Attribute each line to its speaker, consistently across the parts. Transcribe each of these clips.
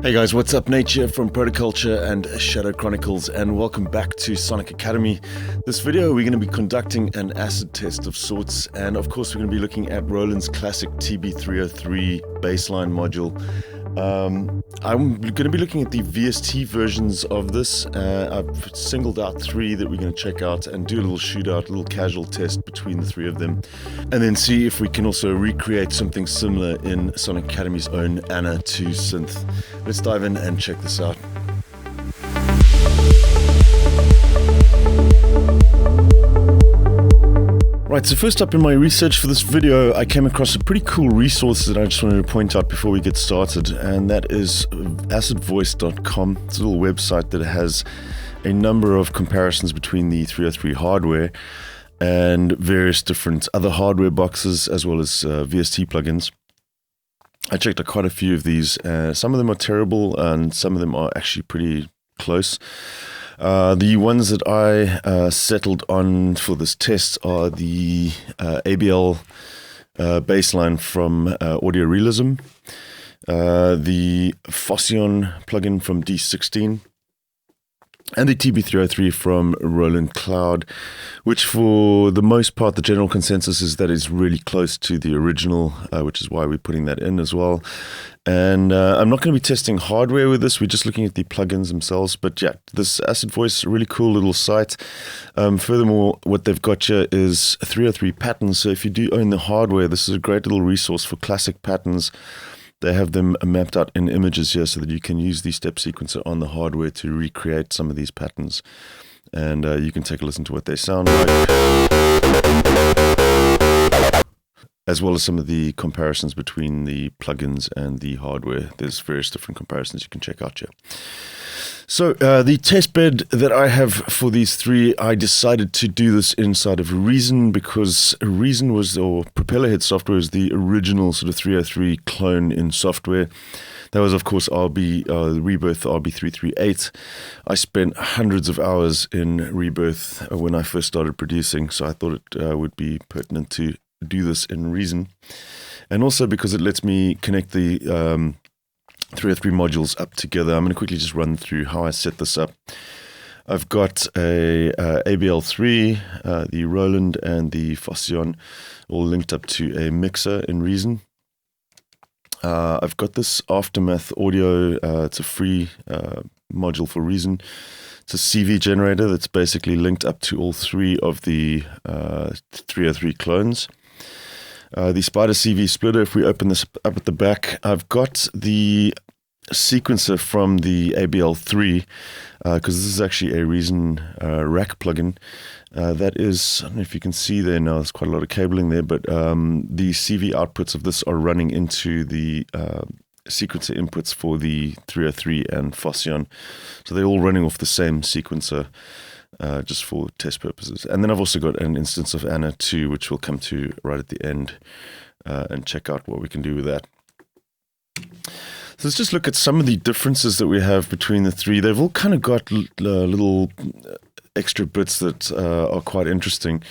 Speaker 1: Hey guys, what's up? Nate here from Protoculture and Shadow Chronicles, and welcome back to Sonic Academy. This video we're going to be conducting an acid test of sorts, and of course we're going to be looking at Roland's classic TB-303 baseline module. I'm going to be looking at the VST versions of this. I've singled out three that we're going to check out and do a little shootout, a little casual test between the three of them, and then see if we can also recreate something similar in Sonic Academy's own ANA 2 synth. Let's dive in and check this out. Right, so first up in my research for this video, I came across a pretty cool resource that I just wanted to point out before we get started, and that is acidvoice.com. It's a little website that has a number of comparisons between the 303 hardware and various different other hardware boxes, as well as VST plugins. I checked out quite a few of these. Some of them are terrible, and some of them are actually pretty close. The ones that I settled on for this test are the ABL baseline from Audio Realism, the Phoscyon plugin from D16, and the TB-303 from Roland Cloud, which for the most part, the general consensus is that is really close to the original, which is why we're putting that in as well. And I'm not going to be testing hardware with this. We're just looking at the plugins themselves. But yeah, this Acid Voice, really cool little site. Furthermore, what they've got here is 303 patterns. So if you do own the hardware, this is a great little resource for classic patterns. They have them mapped out in images here so that you can use the step sequencer on the hardware to recreate some of these patterns. And you can take a listen to what they sound like, as well as some of the comparisons between the plugins and the hardware. There's various different comparisons you can check out here. So the test bed that I have for these three, I decided to do this inside of Reason because Reason was, or Propellerhead software is the original sort of 303 clone in software. That was, of course, Rebirth RB338. I spent hundreds of hours in Rebirth when I first started producing, so I thought it would be pertinent to do this in Reason. And also because it lets me connect the 303 modules up together. I'm going to quickly just run through how I set this up. I've got a ABL3, the Roland and the Phoscyon all linked up to a mixer in Reason. I've got this Aftermath audio. It's a free module for Reason. It's a CV generator that's basically linked up to all three of the 303 clones. The Spider CV splitter, if we open this up at the back, I've got the sequencer from the ABL3, because this is actually a Reason rack plugin. That is, I don't know if you can see there now, there's quite a lot of cabling there, but the CV outputs of this are running into the sequencer inputs for the 303 and Phoscyon. So they're all running off the same sequencer, just for test purposes. And then I've also got an instance of ANA 2, which we'll come to right at the end and check out what we can do with that. So let's just look at some of the differences that we have between the three. They've all kind of got little extra bits that are quite interesting.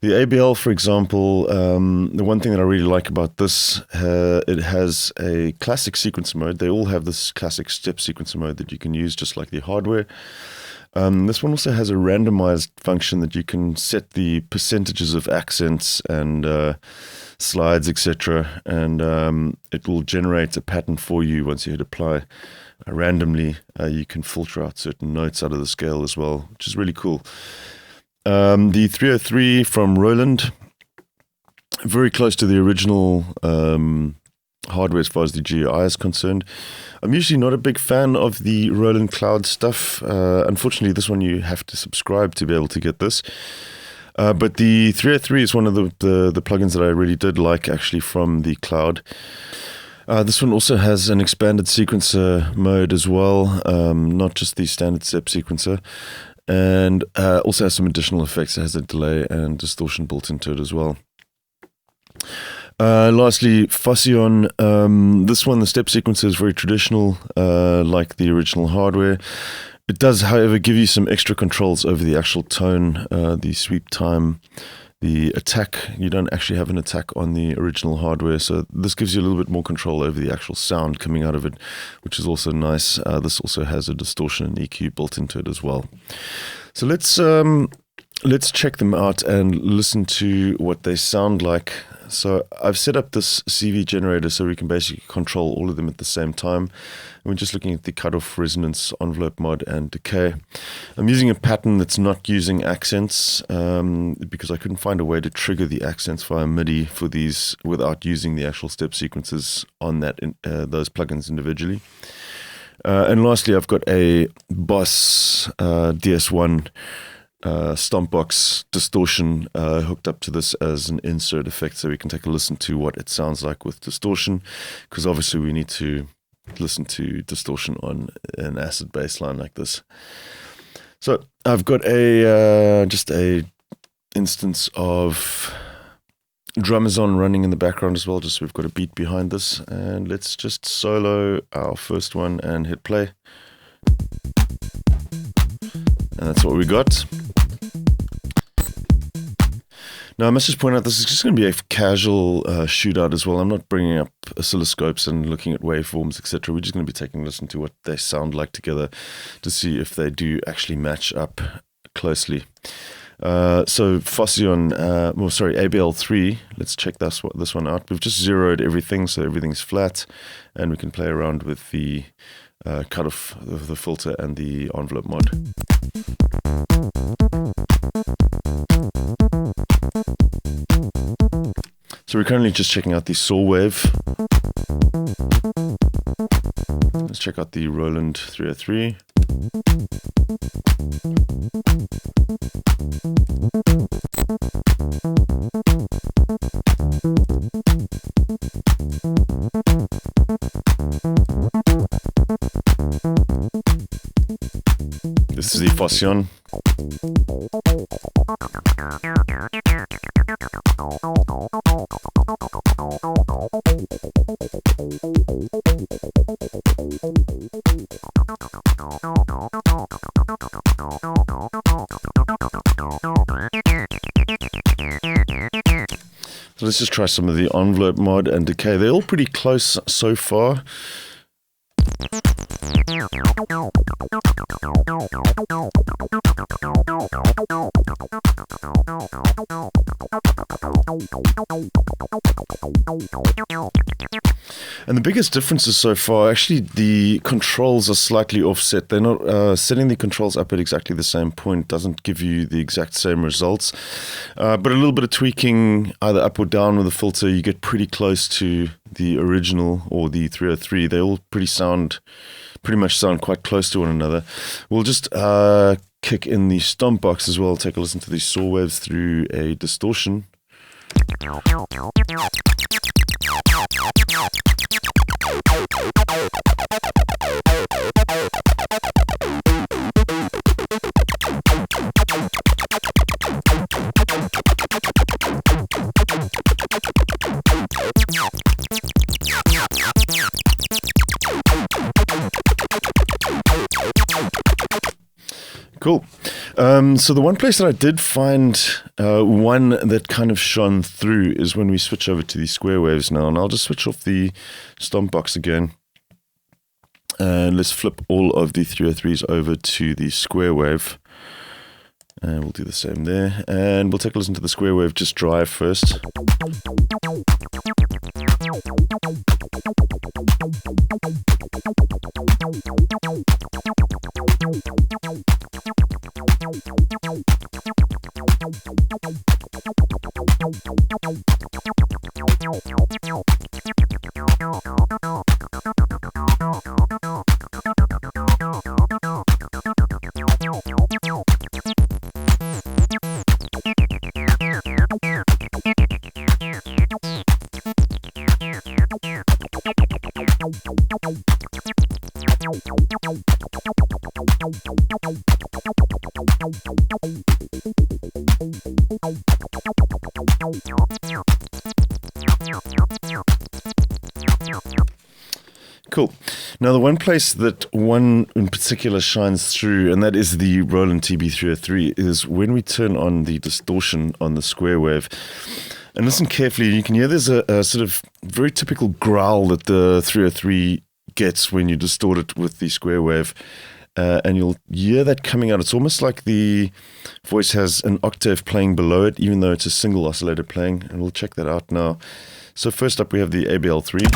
Speaker 1: The ABL, for example, the one thing that I really like about this, it has a classic sequencer mode. They all have this classic step sequencer mode that you can use just like the hardware. This one also has a randomized function that you can set the percentages of accents and slides, etc. And it will generate a pattern for you once you hit apply. Randomly, you can filter out certain notes out of the scale as well, which is really cool. The 303 from Roland, very close to the original hardware as far as the GUI is concerned. I'm usually not a big fan of the Roland Cloud stuff. Unfortunately, this one you have to subscribe to be able to get this. But the 303 is one of the plugins that I really did like, actually, from the cloud. This one also has an expanded sequencer mode as well, not just the standard step sequencer, and also has some additional effects. It has a delay and distortion built into it as well. Lastly, Phoscyon. This one, the step sequencer is very traditional, like the original hardware. It does, however, give you some extra controls over the actual tone, the sweep time, the attack. You don't actually have an attack on the original hardware, so this gives you a little bit more control over the actual sound coming out of it, which is also nice. This also has a distortion and EQ built into it as well. So let's check them out and listen to what they sound like. So I've set up this CV generator so we can basically control all of them at the same time. We're just looking at the cutoff, resonance, envelope mod, and decay. I'm using a pattern that's not using accents because I couldn't find a way to trigger the accents via MIDI for these without using the actual step sequences on those plugins individually. And lastly, I've got a Boss DS1 Stompbox distortion hooked up to this as an insert effect, so we can take a listen to what it sounds like with distortion, because obviously we need to listen to distortion on an acid bass line like this. So I've got just a instance of drummers on running in the background as well, just so we've got a beat behind this, and let's just solo our first one and hit play. And that's what we got. Now, I must just point out, this is just going to be a casual shootout as well. I'm not bringing up oscilloscopes and looking at waveforms, etc. We're just going to be taking a listen to what they sound like together to see if they do actually match up closely. So Phoscyon, ABL3, let's check this one out. We've just zeroed everything, so everything's flat, and we can play around with the cutoff of the filter and the envelope mod. So we're currently just checking out the saw wave. Let's check out the Roland 303. This is the Phoscyon. So let's just try some of the envelope mod and decay. They're all pretty close so far. And the biggest differences so far, actually the controls are slightly offset. They're not setting the controls up at exactly the same point doesn't give you the exact same results. But a little bit of tweaking either up or down with the filter, you get pretty close to the original or the 303. They all pretty much sound quite close to one another. We'll just kick in the stomp box as well, take a listen to these saw waves through a distortion. Cool. So the one place that I did find one that kind of shone through is when we switch over to the square waves now. And I'll just switch off the stomp box again. And let's flip all of the 303s over to the square wave. And we'll do the same there. And we'll take a listen to the square wave just drive first. Cool. Now, the one place that one in particular shines through, and that is the Roland TB-303, is when we turn on the distortion on the square wave. And listen carefully, you can hear there's a sort of very typical growl that the 303 gets when you distort it with the square wave. And you'll hear that coming out. It's almost like the voice has an octave playing below it, even though it's a single oscillator playing. And we'll check that out now. So first up, we have the ABL3.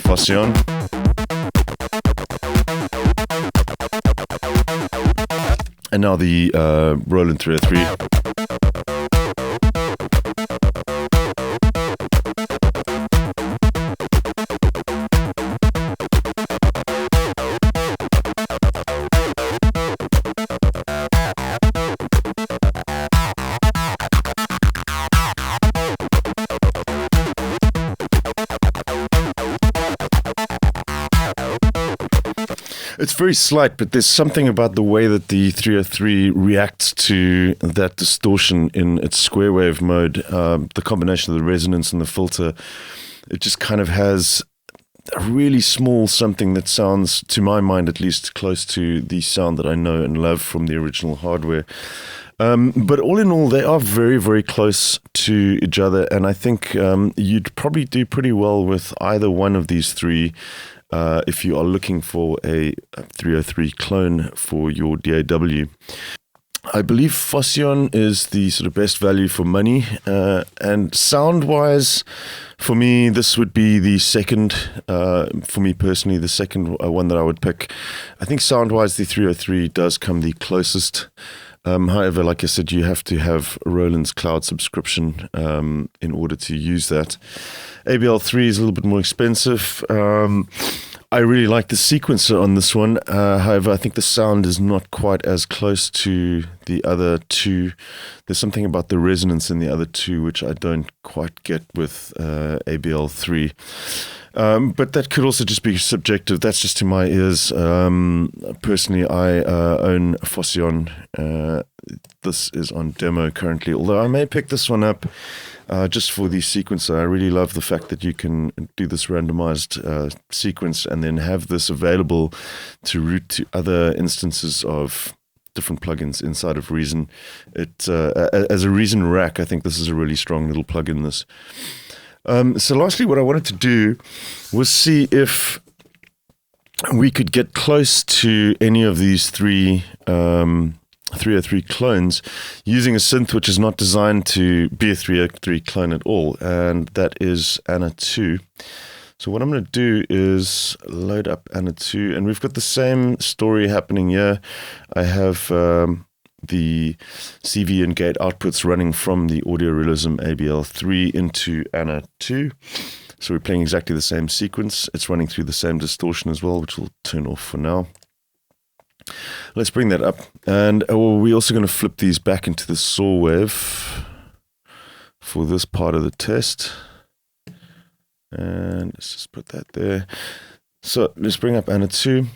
Speaker 1: Phoscyon. And now the Roland 303. It's very slight, but there's something about the way that the 303 reacts to that distortion in its square wave mode. The combination of the resonance and the filter, it just kind of has a really small something that sounds, to my mind at least, close to the sound that I know and love from the original hardware. But all in all, they are very, very close to each other, and I think you'd probably do pretty well with either one of these three. If you are looking for a 303 clone for your DAW. I believe Phoscyon is the sort of best value for money, and sound-wise, for me, this would be the second, for me personally, the second one that I would pick. I think sound-wise, the 303 does come the closest. However, like I said, you have to have Roland's Cloud subscription in order to use that. ABL3 is a little bit more expensive. I really like the sequencer on this one. However, I think the sound is not quite as close to the other two. There's something about the resonance in the other two which I don't quite get with ABL3. But that could also just be subjective. That's just to my ears. Personally, I own Phoscyon. This is on demo currently, although I may pick this one up just for the sequencer. I really love the fact that you can do this randomized sequence and then have this available to route to other instances of different plugins inside of Reason. As a Reason rack, I think this is a really strong little plugin. This. So lastly, what I wanted to do was see if we could get close to any of these three 303 clones using a synth which is not designed to be a 303 clone at all, and that is ANA 2. So what I'm going to do is load up ANA 2, and we've got the same story happening here. I have the CV and gate outputs running from the Audio Realism ABL3 into ANA 2. So we're playing exactly the same sequence. It's running through the same distortion as well, which we'll turn off for now. Let's bring that up. And we're also going to flip these back into the saw wave for this part of the test. And let's just put that there. So let's bring up ANA 2.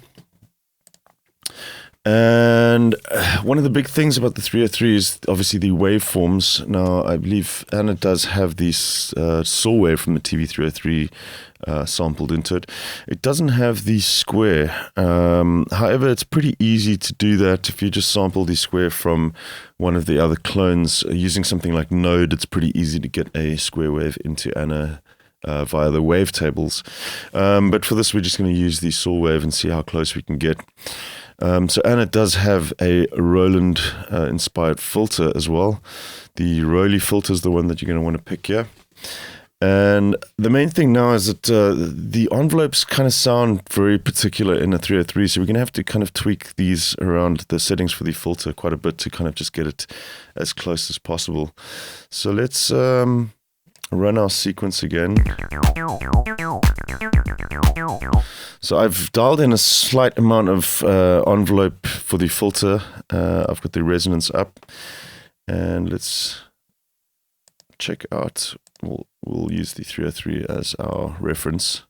Speaker 1: And one of the big things about the 303 is obviously the waveforms. Now, I believe ANA does have this saw wave from the TB-303 sampled into it. It doesn't have the square. However, it's pretty easy to do that if you just sample the square from one of the other clones. Using something like Node, it's pretty easy to get a square wave into ANA via the wavetables. But for this, we're just going to use the saw wave and see how close we can get. So ANA does have a Roland inspired filter as well. The Roly filter is the one that you're going to want to pick here. And the main thing now is that the envelopes kind of sound very particular in a 303, so we're going to have to kind of tweak these around the settings for the filter quite a bit to kind of just get it as close as possible. So let's run our sequence again. So I've dialed in a slight amount of envelope for the filter. I've got the resonance up, and let's check out. We'll use the 303 as our reference.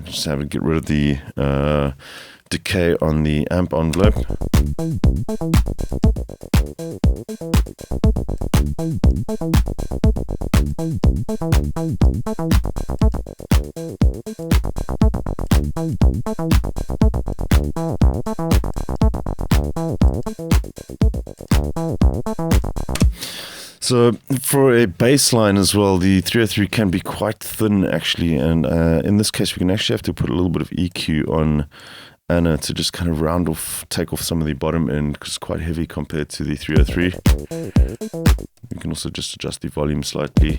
Speaker 1: Just have to get rid of the decay on the amp envelope. So for a bass line as well, the 303 can be quite thin actually, and in this case we can actually have to put a little bit of EQ on ANA to just kind of round off, take off some of the bottom end because it's quite heavy compared to the 303. You can also just adjust the volume slightly.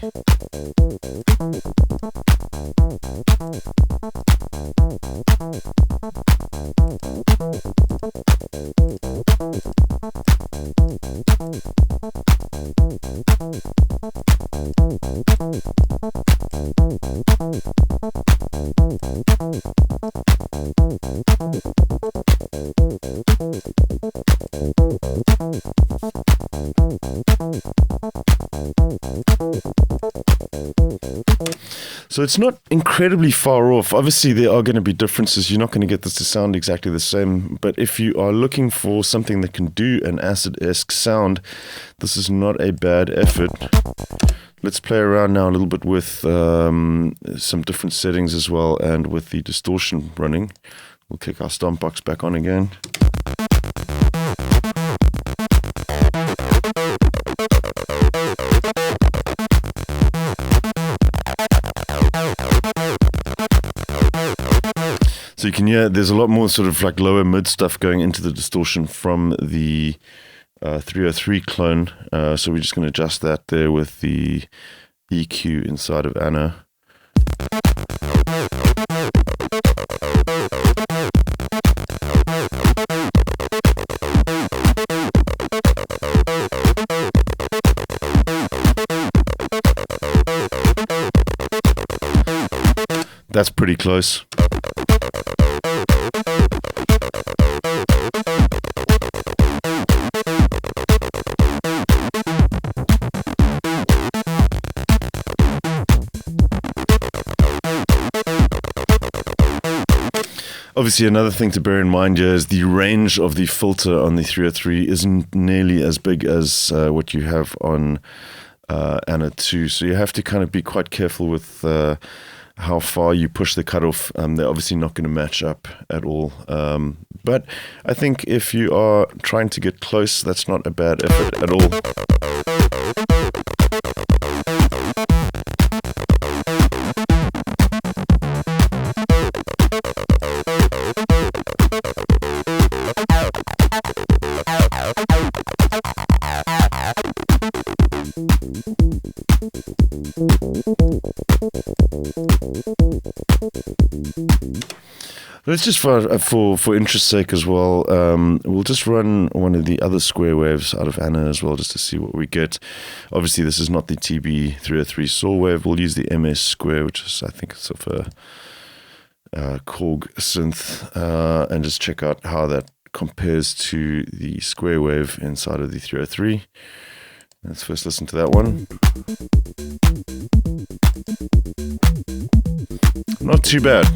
Speaker 1: So it's not incredibly far off. Obviously, there are going to be differences. You're not going to get this to sound exactly the same. But if you are looking for something that can do an acid-esque sound, this is not a bad effort. Let's play around now a little bit with some different settings as well, and with the distortion running. We'll kick our stomp box back on again. So you can hear there's a lot more sort of like lower mid stuff going into the distortion from the 303 clone. So we're just going to adjust that there with the EQ inside of ANA. That's pretty close. Obviously, another thing to bear in mind here is the range of the filter on the 303 isn't nearly as big as what you have on ANA 2. So you have to kind of be quite careful with how far you push the cutoff. They're obviously not going to match up at all. But I think if you are trying to get close, that's not a bad effort at all. Let's just for interest's sake as well, we'll just run one of the other square waves out of ANA as well, just to see what we get. Obviously, this is not the TB-303 saw wave. We'll use the MS square, which is, I think, it's of a Korg synth, and just check out how that compares to the square wave inside of the 303. Let's first listen to that one. Not too bad.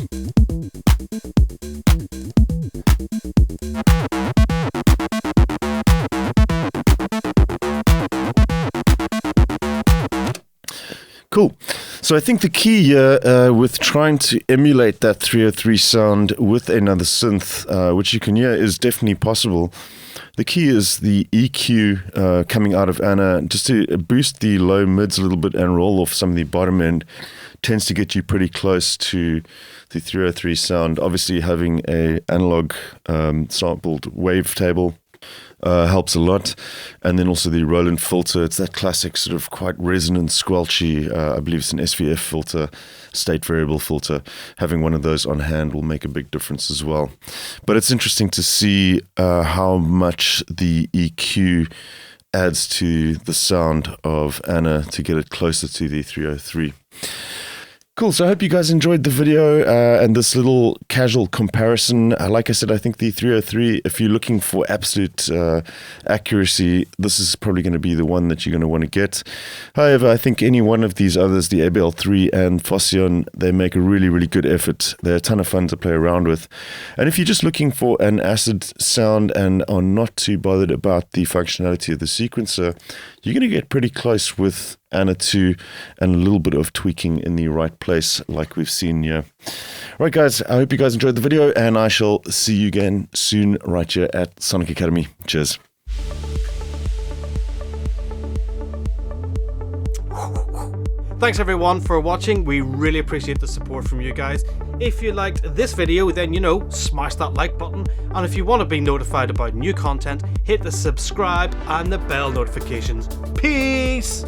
Speaker 1: Cool. So I think the key here with trying to emulate that 303 sound with another synth, which you can hear is definitely possible. The key is the EQ coming out of ANA, just to boost the low mids a little bit and roll off some of the bottom end, tends to get you pretty close to the 303 sound. Obviously, having a analog sampled wavetable helps a lot. And then also the Roland filter, it's that classic sort of quite resonant, squelchy, I believe it's an SVF filter, state variable filter. Having one of those on hand will make a big difference as well. But it's interesting to see how much the EQ adds to the sound of ANA to get it closer to the 303. Cool, so I hope you guys enjoyed the video and this little casual comparison. Like I said, I think the 303, if you're looking for absolute accuracy, this is probably going to be the one that you're going to want to get. However, I think any one of these others, the ABL3 and Phoscyon, they make a really, really good effort. They're a ton of fun to play around with. And if you're just looking for an acid sound and are not too bothered about the functionality of the sequencer, you're going to get pretty close with ANA 2 and a little bit of tweaking in the right place like we've seen here. Right guys, I hope you guys enjoyed the video and I shall see you again soon right here at Sonic Academy. Cheers.
Speaker 2: Thanks everyone for watching. We really appreciate the support from you guys. If you liked this video, then smash that like button, and if you want to be notified about new content, hit the subscribe and the bell notifications. Peace!